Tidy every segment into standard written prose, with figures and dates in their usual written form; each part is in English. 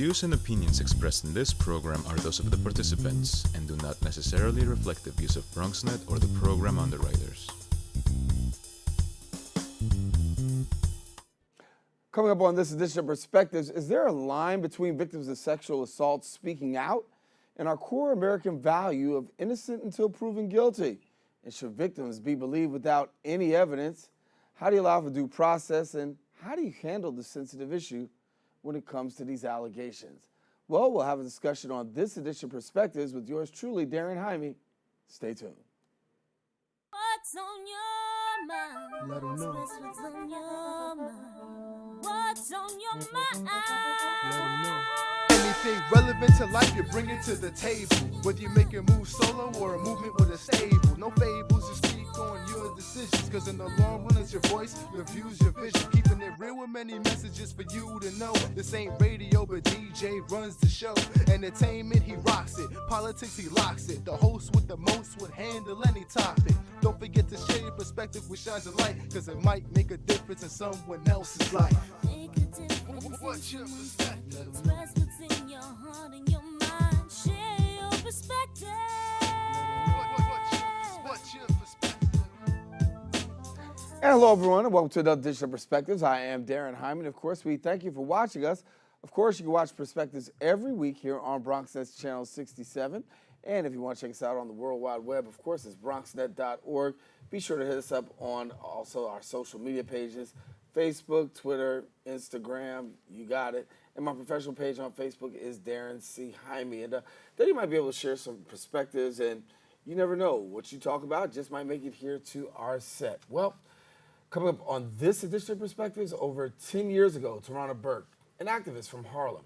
views and opinions expressed in this program are those of the participants and do not necessarily reflect the views of BronxNet or the program underwriters. Coming up on this edition of Perspectives, is there a line between victims of sexual assault speaking out and our core American value of innocent until proven guilty? And should victims be believed without any evidence? How do you allow for due process, and how do you handle the sensitive issue when it comes to these allegations? Well, we'll have a discussion on this edition of Perspectives with yours truly, Daren Jaime. Stay tuned. What's on your mind? Let 'em know. What's on your mind? What's on your mind? Let 'em know. Anything relevant to life, you bring it to the table. Whether you make a move solo or a movement with a stable. No fables, you speak on your decisions. Cause in the long run, it's your voice, your views, your vision. Keeping it real with many messages for you to know. This ain't radio, but DJ runs the show. Entertainment, he rocks it. Politics, he locks it. The host with the most would handle any topic. Don't forget to share your perspective with shines of light. Cause it might make a difference in someone else's life. Make a difference. What's your perspective? Express what's in your heart and your mind. Share your perspective. What's your perspective? And hello, everyone, and welcome to another edition of Perspectives. I am Daren Jaime, and of course, we thank you for watching us. Of course, you can watch Perspectives every week here on BronxNet's Channel 67. And if you want to check us out on the World Wide Web, of course, it's bronxnet.org. Be sure to hit us up on also our social media pages, Facebook, Twitter, Instagram, you got it. And my professional page on Facebook is Daren C. Jaime. And there you might be able to share some perspectives, and you never know, what you talk about just might make it here to our set. Well, coming up on this edition of Perspectives, over 10 years ago, Tarana Burke, an activist from Harlem,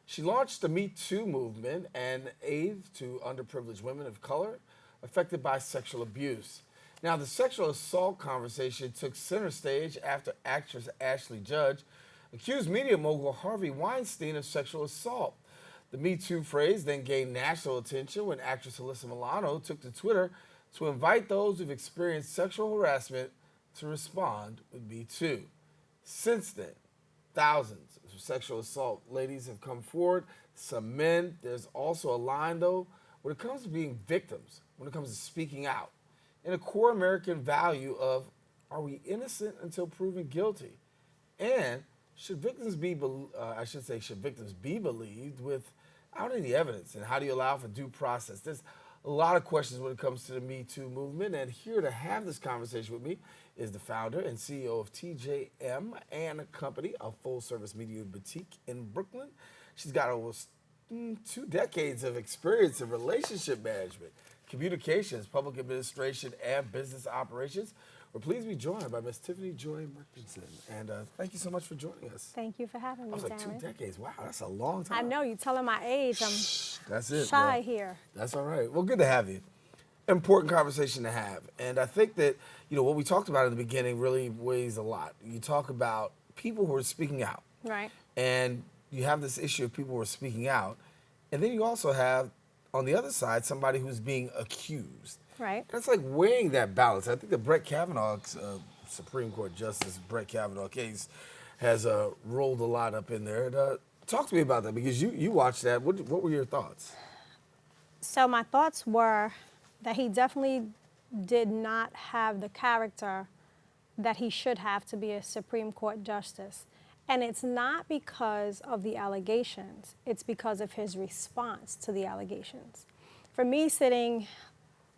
she launched the Me Too movement and aid to underprivileged women of color affected by sexual abuse. Now, the sexual assault conversation took center stage after actress Ashley Judge accused media mogul Harvey Weinstein of sexual assault. The Me Too phrase then gained national attention when actress Alyssa Milano took to Twitter to invite those who've experienced sexual harassment to respond with Me Too. Since then, thousands of sexual assault ladies have come forward, some men. There's also a line, though, when it comes to being victims, when it comes to speaking out, and a core American value of, are we innocent until proven guilty? And should victims be believed without any evidence? And how do you allow for due process? There's a lot of questions when it comes to the Me Too movement, and here to have this conversation with me is the founder and CEO of TJM and Company, a full-service media boutique in Brooklyn. She's got over 2 decades of experience in relationship management, communications, public administration, and business operations. We're pleased to be joined by Miss Tiffany Joy Murchison, and thank you so much for joining us. Thank you for having me, I was like, Daren. 2 decades. Wow, that's a long time. I know, you're telling my age. I'm That's it. shy man. here. That's all right. Well, good to have you. Important conversation to have. And I think that, what we talked about in the beginning really weighs a lot. You talk about people who are speaking out. Right. And you have this issue of people who are speaking out. And then you also have, on the other side, somebody who's being accused. Right. That's like weighing that balance. I think the Brett Kavanaugh, Supreme Court Justice Brett Kavanaugh case has rolled a lot up in there. And, talk to me about that, because you watched that. What were your thoughts? So my thoughts were that he definitely did not have the character that he should have to be a Supreme Court justice. And it's not because of the allegations, it's because of his response to the allegations. For me, sitting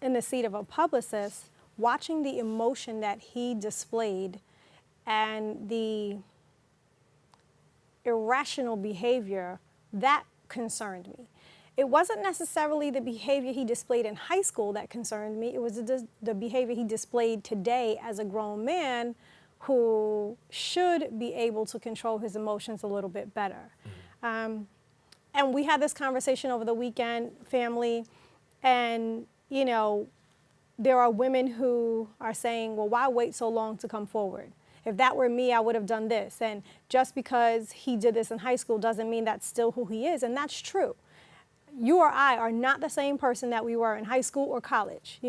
in the seat of a publicist, watching the emotion that he displayed and the irrational behavior, that concerned me. It wasn't necessarily the behavior he displayed in high school that concerned me. It was the behavior he displayed today as a grown man who should be able to control his emotions a little bit better. And we had this conversation over the weekend, family, and there are women who are saying, well, why wait so long to come forward? If that were me, I would have done this. And just because he did this in high school doesn't mean that's still who he is, and that's true. You or I are not the same person that we were in high school or college.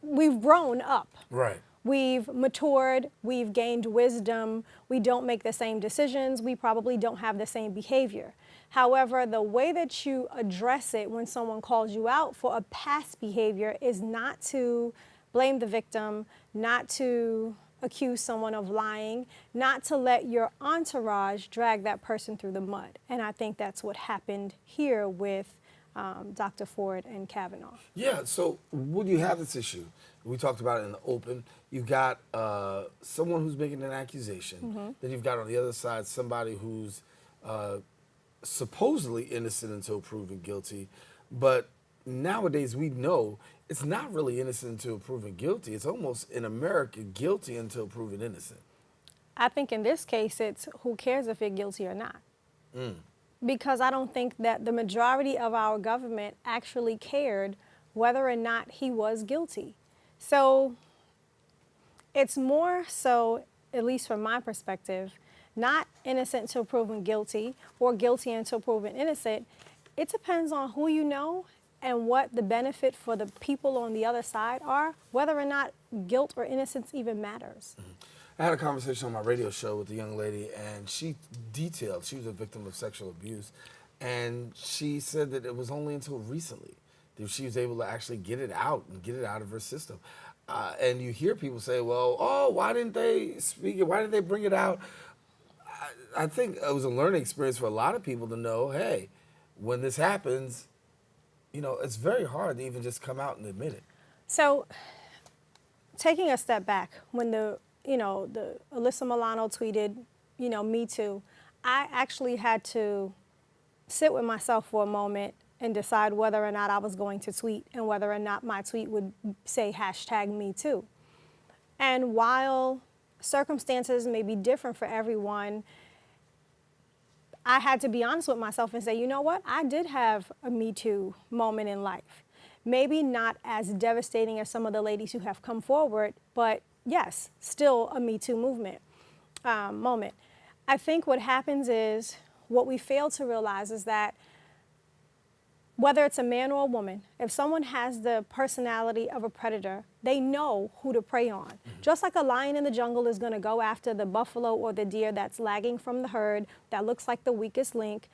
We've grown up. Right. We've matured, we've gained wisdom, we don't make the same decisions, we probably don't have the same behavior. However, the way that you address it when someone calls you out for a past behavior is not to blame the victim, not to accuse someone of lying, not to let your entourage drag that person through the mud. And I think that's what happened here with Dr. Ford and Kavanaugh. Yeah, so when you have this issue, we talked about it in the open, you got someone who's making an accusation, then you've got on the other side somebody who's supposedly innocent until proven guilty, but nowadays we know it's not really innocent until proven guilty. It's almost in America guilty until proven innocent. I think in this case, it's who cares if you're guilty or not. Because I don't think that the majority of our government actually cared whether or not he was guilty. So it's more so, at least from my perspective, not innocent until proven guilty or guilty until proven innocent. It depends on who you know and what the benefit for the people on the other side are, whether or not guilt or innocence even matters. I had a conversation on my radio show with a young lady, and she detailed, she was a victim of sexual abuse, and she said that it was only until recently that she was able to actually get it out and get it out of her system. And you hear people say, well, oh, why didn't they speak it? Why didn't they bring it out? I think it was a learning experience for a lot of people to know, hey, when this happens, you know, it's very hard to even just come out and admit it. So taking a step back, when the Alyssa Milano tweeted, Me Too, I actually had to sit with myself for a moment and decide whether or not I was going to tweet and whether or not my tweet would say #MeToo. And while circumstances may be different for everyone, I had to be honest with myself and say, you know what? I did have a Me Too moment in life. Maybe not as devastating as some of the ladies who have come forward, but yes, still a Me Too moment. I think what happens is, what we fail to realize is that whether it's a man or a woman, if someone has the personality of a predator, they know who to prey on. Just like a lion in the jungle is going to go after the buffalo or the deer that's lagging from the herd, that looks like the weakest link,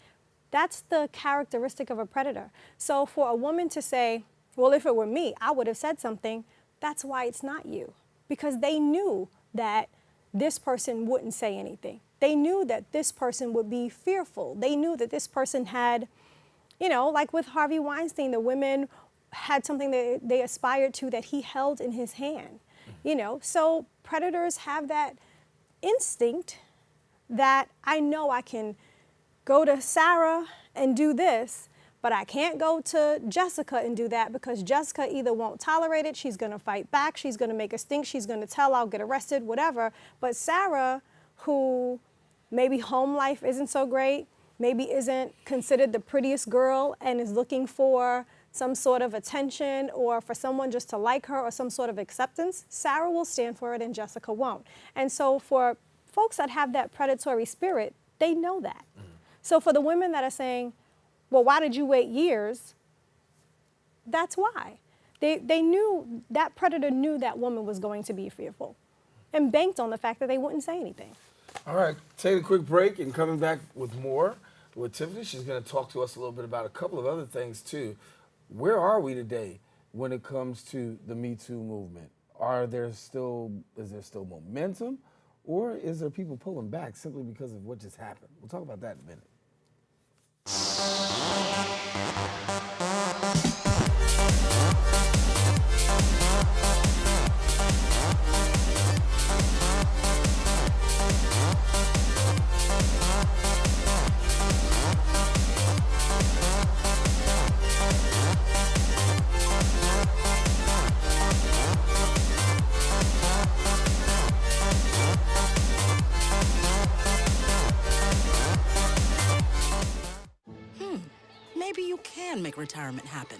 that's the characteristic of a predator. So for a woman to say, well, if it were me, I would have said something, that's why it's not you. Because they knew that this person wouldn't say anything. They knew that this person would be fearful. They knew that this person had, like with Harvey Weinstein, the women had something that they aspired to that he held in his hand. So predators have that instinct that I know I can go to Sarah and do this, but I can't go to Jessica and do that because Jessica either won't tolerate it, she's gonna fight back, she's gonna make a stink, she's gonna tell, I'll get arrested, whatever. But Sarah, who maybe home life isn't so great, maybe isn't considered the prettiest girl and is looking for some sort of attention or for someone just to like her or some sort of acceptance, Sarah will stand for it and Jessica won't. And so for folks that have that predatory spirit, they know that. So for the women that are saying, well, why did you wait years? That's why. They knew, that predator knew that woman was going to be fearful and banked on the fact that they wouldn't say anything. All right, take a quick break and coming back with more with Tiffany. She's going to talk to us a little bit about a couple of other things too. Where are we today when it comes to the Me Too movement? Is there still momentum, or is there people pulling back simply because of what just happened? We'll talk about that in a minute. Maybe you can make retirement happen.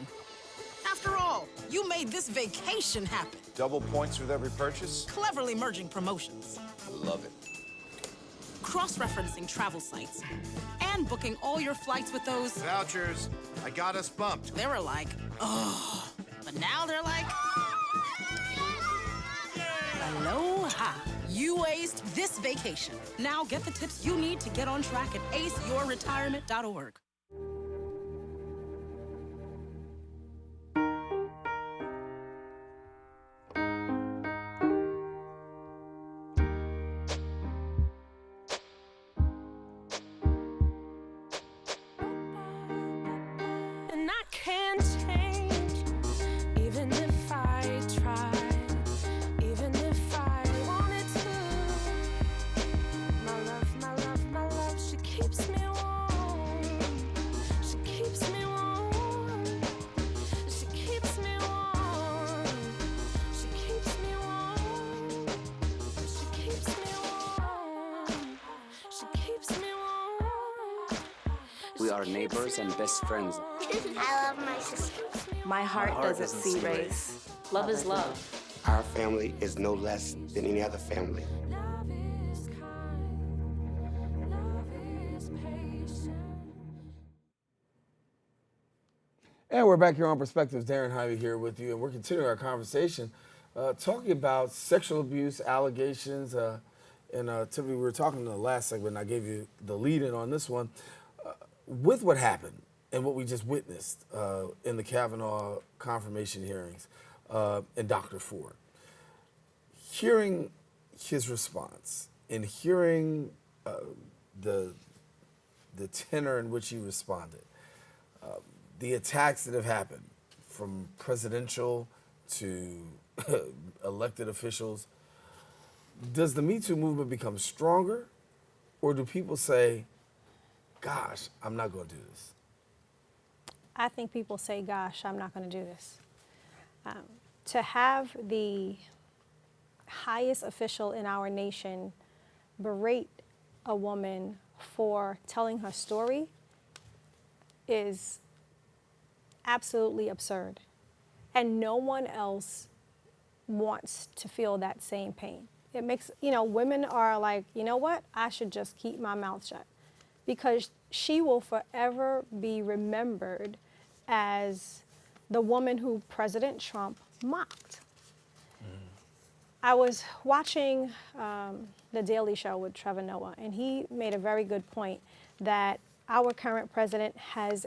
After all, you made this vacation happen. Double points with every purchase? Cleverly merging promotions. I love it. Cross-referencing travel sites. And booking all your flights with those... Vouchers. I got us bumped. They were like, oh. But now they're like... Aloha. You aced this vacation. Now get the tips you need to get on track at aceyourretirement.org. And I can't change, even if I tried, even if I wanted to. My love, my love, my love, she keeps me warm. She keeps me warm. She keeps me warm. She keeps me warm. She keeps me warm. She keeps me warm. We are neighbors and best friends. I love my sister. My heart doesn't see race. Love is love. Our family is no less than any other family. Love is kind. Love is patient. And we're back here on Perspectives. Daren Jaime here with you, and we're continuing our conversation talking about sexual abuse allegations. And Tiffany, we were talking in the last segment, and I gave you the lead in on this one. With what happened and what we just witnessed in the Kavanaugh confirmation hearings and Dr. Ford, hearing his response and hearing the tenor in which he responded, the attacks that have happened from presidential to elected officials, does the Me Too movement become stronger, or do people say, gosh, I'm not going to do this? I think people say, gosh, I'm not going to do this. To have the highest official in our nation berate a woman for telling her story is absolutely absurd. And no one else wants to feel that same pain. It makes, women are like, you know what? I should just keep my mouth shut, because she will forever be remembered as the woman who President Trump mocked. I was watching The Daily Show with Trevor Noah, and he made a very good point that our current president has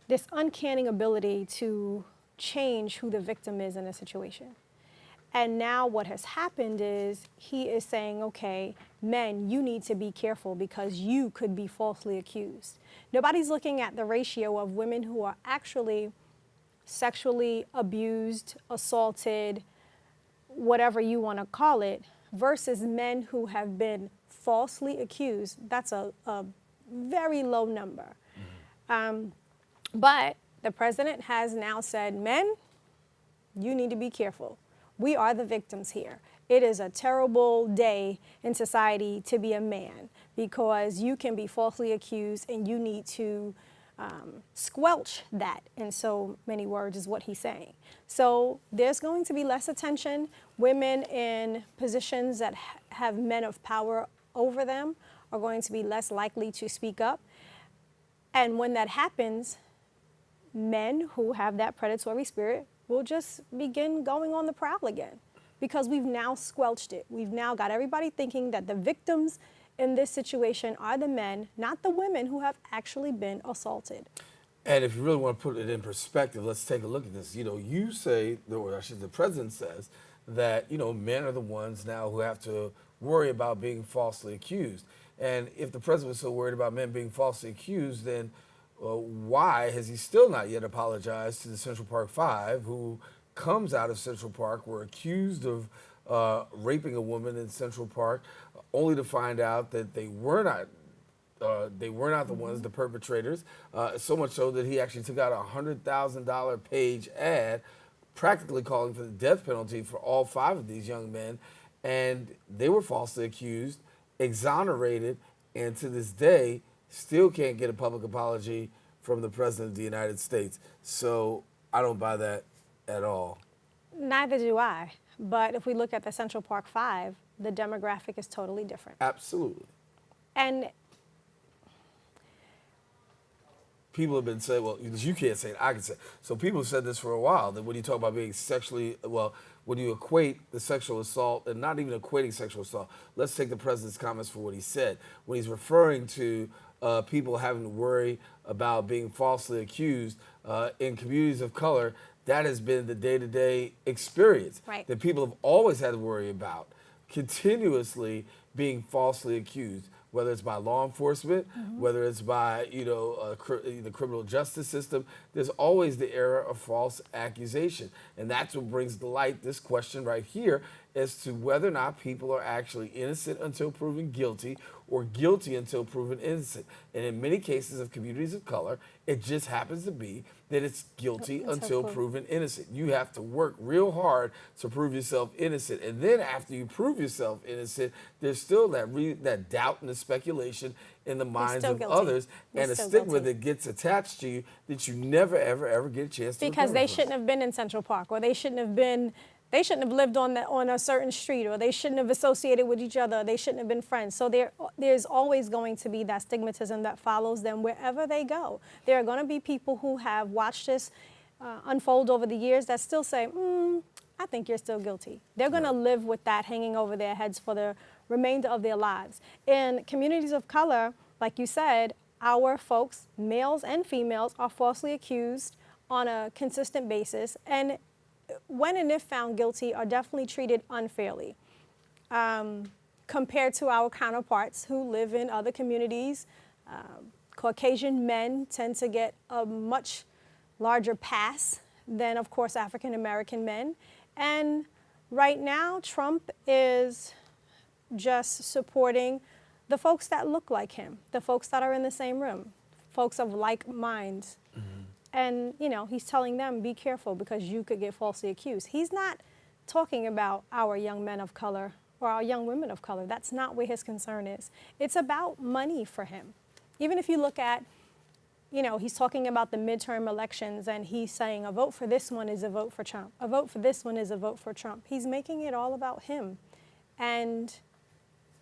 this uncanny ability to change who the victim is in a situation. And now what has happened is he is saying, okay, men, you need to be careful because you could be falsely accused. Nobody's looking at the ratio of women who are actually sexually abused, assaulted, whatever you want to call it, versus men who have been falsely accused. That's a very low number. But the president has now said, men, you need to be careful. We are the victims here. It is a terrible day in society to be a man, because you can be falsely accused and you need to squelch that, in so many words, is what he's saying. So there's going to be less attention. Women in positions that have men of power over them are going to be less likely to speak up. And when that happens, men who have that predatory spirit will just begin going on the prowl again, because we've now squelched it. We've now got everybody thinking that the victims in this situation are the men, not the women who have actually been assaulted. And if you really want to put it in perspective, let's take a look at this. You say, or actually the president says, that men are the ones now who have to worry about being falsely accused. And if the president was so worried about men being falsely accused, then why has he still not yet apologized to the Central Park Five, who comes out of Central Park, were accused of raping a woman in Central Park, only to find out that they were not the ones, the perpetrators, so much so that he actually took out a $100,000 page ad practically calling for the death penalty for all 5 of these young men, and they were falsely accused, exonerated, and to this day still can't get a public apology from the President of the United States. So I don't buy that at all. Neither do I. But if we look at the Central Park Five, the demographic is totally different. Absolutely. And people have been saying, well, you can't say it, I can say it. So people have said this for a while, that when you talk about being sexually, well, when you equate the sexual assault, and not even equating sexual assault, let's take the president's comments for what he said. When he's referring to people having to worry about being falsely accused in communities of color, that has been the day-to-day experience that people have always had to worry about, continuously being falsely accused, whether it's by law enforcement, whether it's by the criminal justice system. There's always the era of false accusation, and that's what brings to light this question right here as to whether or not people are actually innocent until proven guilty or guilty until proven innocent. And in many cases of communities of color, it just happens to be that it's guilty until proven innocent. You have to work real hard to prove yourself innocent. And then after you prove yourself innocent, there's still that doubt and the speculation in the minds of others, and a stigma that gets attached to you that you never, ever, ever get a chance to because recover they from. shouldn't have been in Central Park, or they shouldn't have lived on a certain street, or they shouldn't have associated with each other, they shouldn't have been friends. So there's always going to be that stigmatism that follows them wherever they go. There are going to be people who have watched this unfold over the years that still say, I think you're still guilty. They're going to live with that hanging over their heads for the remainder of their lives. In communities of color, like you said, our folks, males and females, are falsely accused on a consistent basis, and when and if found guilty, are definitely treated unfairly compared to our counterparts who live in other communities. Caucasian men tend to get a much larger pass than, of course, African American men. And right now, Trump is just supporting the folks that look like him, the folks that are in the same room, folks of like minds. And, he's telling them, be careful because you could get falsely accused. He's not talking about our young men of color or our young women of color. That's not where his concern is. It's about money for him. Even if you look at, he's talking about the midterm elections and he's saying a vote for this one is a vote for Trump. A vote for this one is a vote for Trump. He's making it all about him. And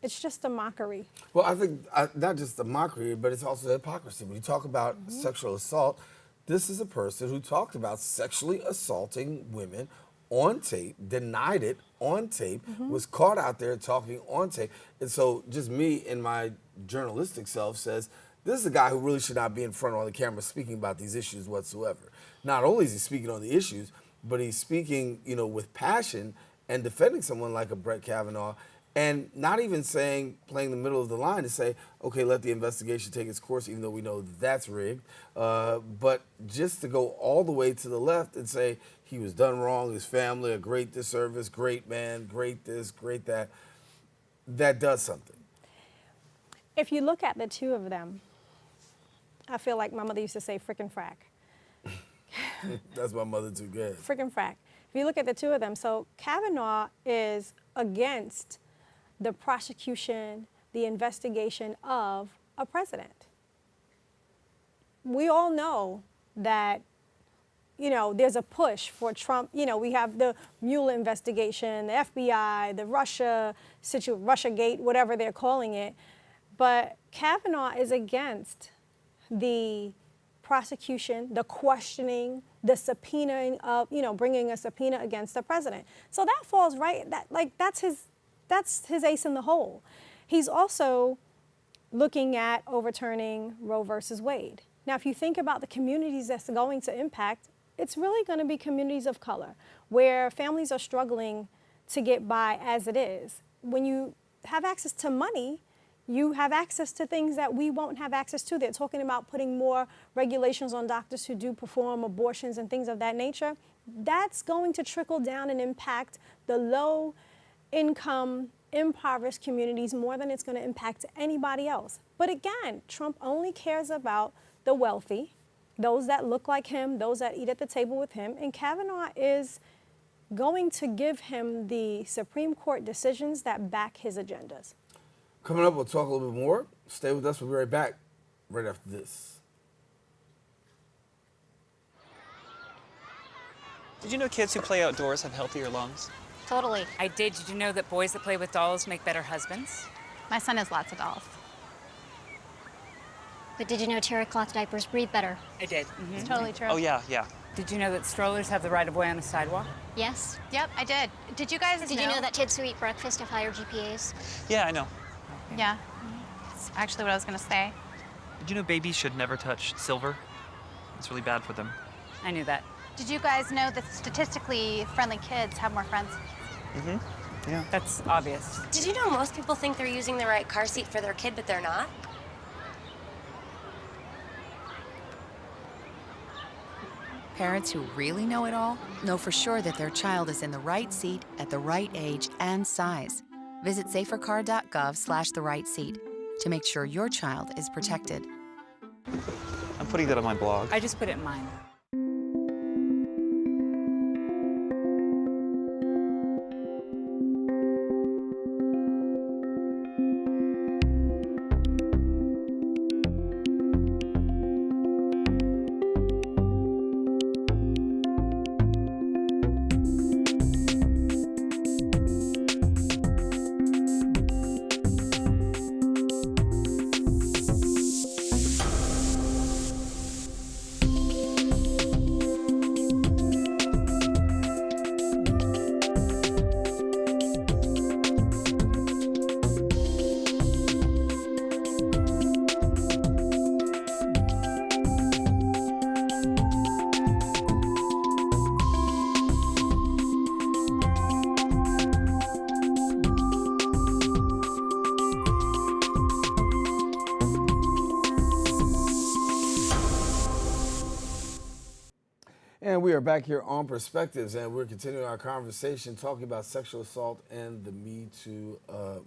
it's just a mockery. Well, I think not just a mockery, but it's also hypocrisy. When you talk about sexual assault, this is a person who talked about sexually assaulting women on tape, denied it on tape, was caught out there talking on tape. And so just me and my journalistic self says, this is a guy who really should not be in front of the camera speaking about these issues whatsoever. Not only is he speaking on the issues, but he's speaking, with passion and defending someone like a Brett Kavanaugh, and not even playing the middle of the line to say, okay, let the investigation take its course, even though we know that's rigged. But just to go all the way to the left and say he was done wrong, his family, a great disservice, great man, great this, great that, that does something. If you look at the two of them, I feel like my mother used to say frickin' frack. That's my mother too, good. Frickin' frack. If you look at the two of them, so Kavanaugh is against the prosecution, the investigation of a president. We all know that, there's a push for Trump. We have the Mueller investigation, the FBI, the Russiagate, whatever they're calling it. But Kavanaugh is against the prosecution, the questioning, the subpoenaing of, bringing a subpoena against the president. So that falls right, that's his ace in the hole. He's also looking at overturning Roe versus Wade. Now, if you think about the communities that's going to impact, it's really going to be communities of color where families are struggling to get by as it is. When you have access to money, you have access to things that we won't have access to. They're talking about putting more regulations on doctors who do perform abortions and things of that nature. That's going to trickle down and impact the low-income, impoverished communities more than it's going to impact anybody else. But again, Trump only cares about the wealthy, those that look like him, those that eat at the table with him, and Kavanaugh is going to give him the Supreme Court decisions that back his agendas. Coming up, we'll talk a little bit more. Stay with us. We'll be right back right after this. Did you know kids who play outdoors have healthier lungs? Totally. I did. Did you know that boys that play with dolls make better husbands? My son has lots of dolls. But did you know terry cloth diapers breathe better? I did. It's totally true. Oh, yeah, yeah. Did you know that strollers have the right of way on the sidewalk? Yes. Yep, I did. Did you guys Did you know that kids who eat breakfast have higher GPAs? Yeah, I know. Yeah. That's actually what I was going to say. Did you know babies should never touch silver? It's really bad for them. I knew that. Did you guys know that statistically friendly kids have more friends? Mm-hmm. Yeah. That's obvious. Did you know most people think they're using the right car seat for their kid, but they're not? Parents who really know it all know for sure that their child is in the right seat at the right age and size. Visit safercar.gov/the right seat to make sure your child is protected. I'm putting that on my blog. I just put it in mine. And we are back here on Perspectives, and we're continuing our conversation talking about sexual assault and the Me Too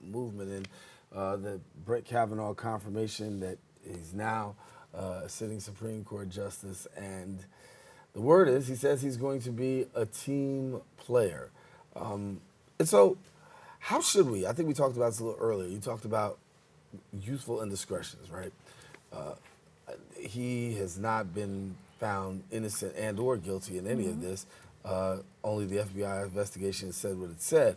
movement and the Brett Kavanaugh confirmation that he's now a sitting Supreme Court justice. And the word is, he says he's going to be a team player. And so how should we? I think we talked about this a little earlier. You talked about youthful indiscretions, right? He has not been found innocent and or guilty in any of this. Only the FBI investigation said what it said.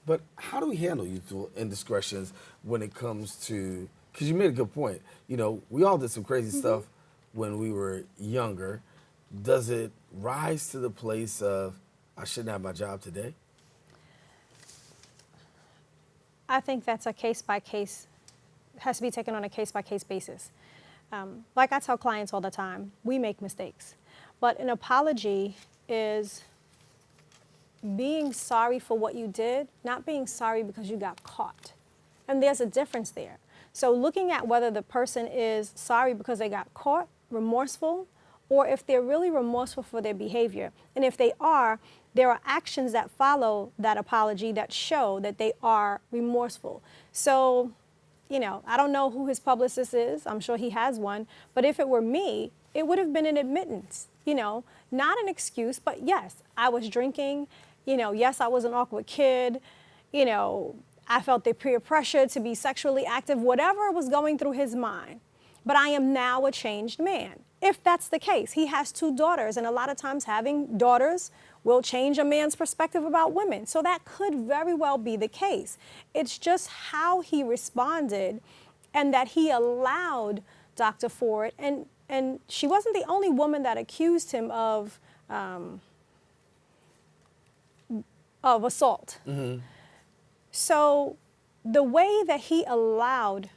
But how do we handle youthful indiscretions when it comes to, because you made a good point, you know, we all did some crazy stuff when we were younger. Does it rise to the place of, I shouldn't have my job today? I think that's a case-by-case, has to be taken on a case-by-case basis. Like I tell clients all the time, we make mistakes. But an apology is being sorry for what you did, not being sorry because you got caught. And there's a difference there. So looking at whether the person is sorry because they got caught, remorseful, or if they're really remorseful for their behavior. And if they are, there are actions that follow that apology that show that they are remorseful. So, you know, I don't know who his publicist is. I'm sure he has one. But if it were me, it would have been an admittance, you know, not an excuse, but yes, I was drinking. You know, yes, I was an awkward kid. You know, I felt the peer pressure to be sexually active, whatever was going through his mind. But I am now a changed man. If that's the case, he has 2 daughters, and a lot of times having daughters will change a man's perspective about women. So that could very well be the case. It's just how he responded and that he allowed Dr. Ford, and she wasn't the only woman that accused him of assault. So the way that he allowed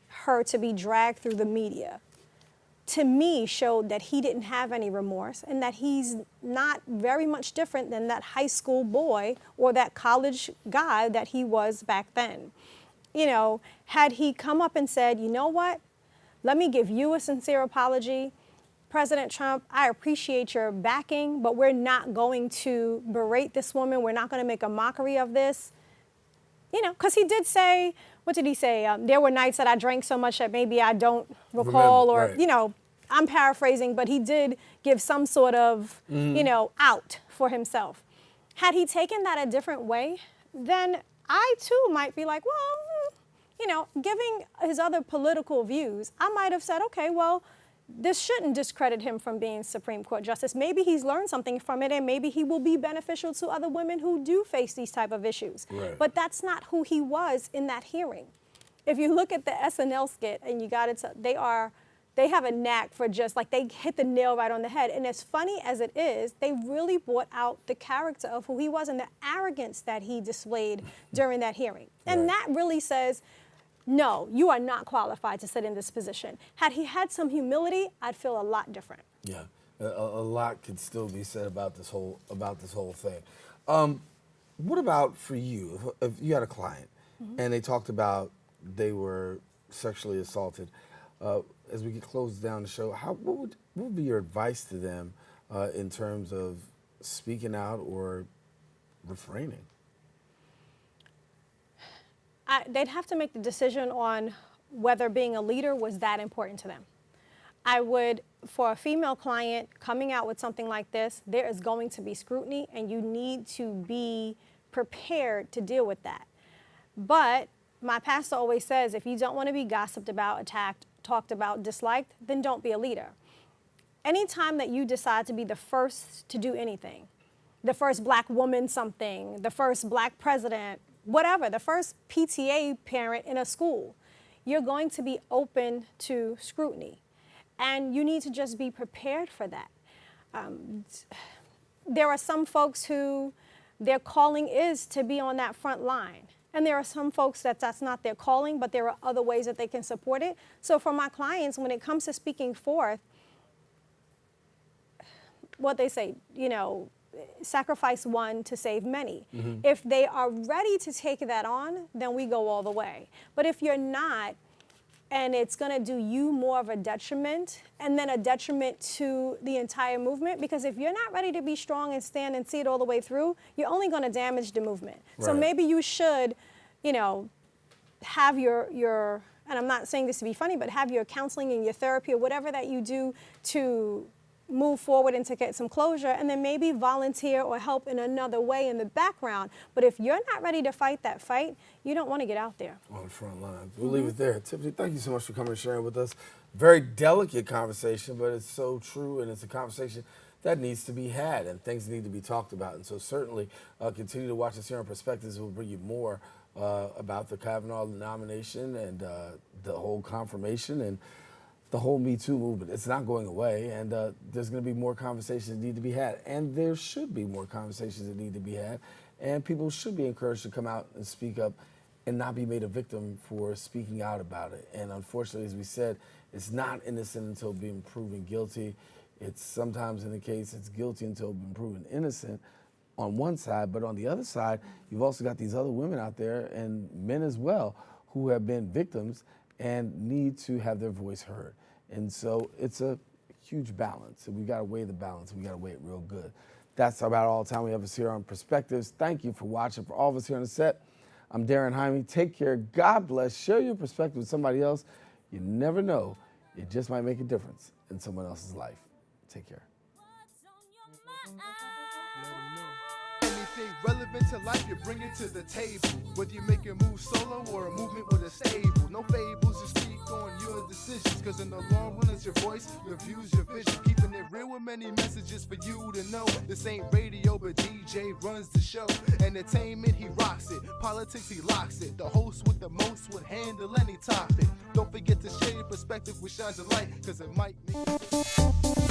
her to be dragged through the media, to me, showed that he didn't have any remorse and that he's not very much different than that high school boy or that college guy that he was back then. You know, had he come up and said, you know what, let me give you a sincere apology. President Trump, I appreciate your backing, but we're not going to berate this woman. We're not going to make a mockery of this. You know, because he did say, what did he say? There were nights that I drank so much that maybe I don't recall, or, right. You know, I'm paraphrasing, but he did give some sort of, you know, out for himself. Had he taken that a different way, then I too might be like, well, you know, giving his other political views, I might have said, okay, well, this shouldn't discredit him from being Supreme Court Justice. Maybe he's learned something from it, and maybe he will be beneficial to other women who do face these type of issues. Right. But that's not who he was in that hearing. If you look at the SNL skit, and you got it, they are they have a knack for just like they hit the nail right on the head. And as funny as it is, they really brought out the character of who he was and the arrogance that he displayed during that hearing. And that really says, no, you are not qualified to sit in this position. Had he had some humility, I'd feel a lot different. Yeah, a lot could still be said about this whole thing. What about for you? If you had a client and they talked about they were sexually assaulted, as we get close down the show, what would be your advice to them in terms of speaking out or refraining? They'd have to make the decision on whether being a leader was that important to them. I would, for a female client coming out with something like this, there is going to be scrutiny and you need to be prepared to deal with that. But my pastor always says, if you don't want to be gossiped about, attacked, talked about, disliked, then don't be a leader. Anytime that you decide to be the first to do anything, the first black woman something, the first black president, whatever, the first PTA parent in a school, you're going to be open to scrutiny. And you need to just be prepared for that. There are some folks who their calling is to be on that front line. And there are some folks that's not their calling, but there are other ways that they can support it. So for my clients, when it comes to speaking forth, what they say, sacrifice one to save many. If they are ready to take that on, then we go all the way. But if you're not, and it's going to do you more of a detriment and then a detriment to the entire movement, because if you're not ready to be strong and stand and see it all the way through, you're only going to damage the movement. Right. So maybe you should, have your, and I'm not saying this to be funny, but have your counseling and your therapy or whatever that you do to move forward and to get some closure, and then maybe volunteer or help in another way in the background. But if you're not ready to fight that fight, you don't want to get out there. On the front line. We'll leave it there. Tiffany, thank you so much for coming and sharing with us. Very delicate conversation, but it's so true, and it's a conversation that needs to be had, and things need to be talked about. And so certainly continue to watch us here on Perspectives. We'll bring you more about the Kavanaugh nomination and the whole confirmation and the whole Me Too movement. It's not going away, and there's going to be more conversations that need to be had, and there should be more conversations that need to be had, and people should be encouraged to come out and speak up and not be made a victim for speaking out about it. And unfortunately, as we said, it's not innocent until being proven guilty. It's sometimes in the case, it's guilty until being proven innocent on one side, but on the other side, you've also got these other women out there, and men as well, who have been victims and need to have their voice heard. And so it's a huge balance, and we got to weigh the balance. We got to weigh it real good. That's about all the time we have us here on Perspectives. Thank you for watching. For all of us here on the set, I'm Daren Jaime. Take care. God bless. Share your perspective with somebody else. You never know. It just might make a difference in someone else's life. Take care. Anything relevant to life, you bring it to the table. Whether you make a move solo or a movement with a stable. No fables, you speak on your decisions. Cause in the long run, it's your voice, your views, your vision. Keeping it real with many messages for you to know. This ain't radio, but DJ runs the show. Entertainment, he rocks it. Politics, he locks it. The host with the most would handle any topic. Don't forget to share your perspective with shines of light, cause it might make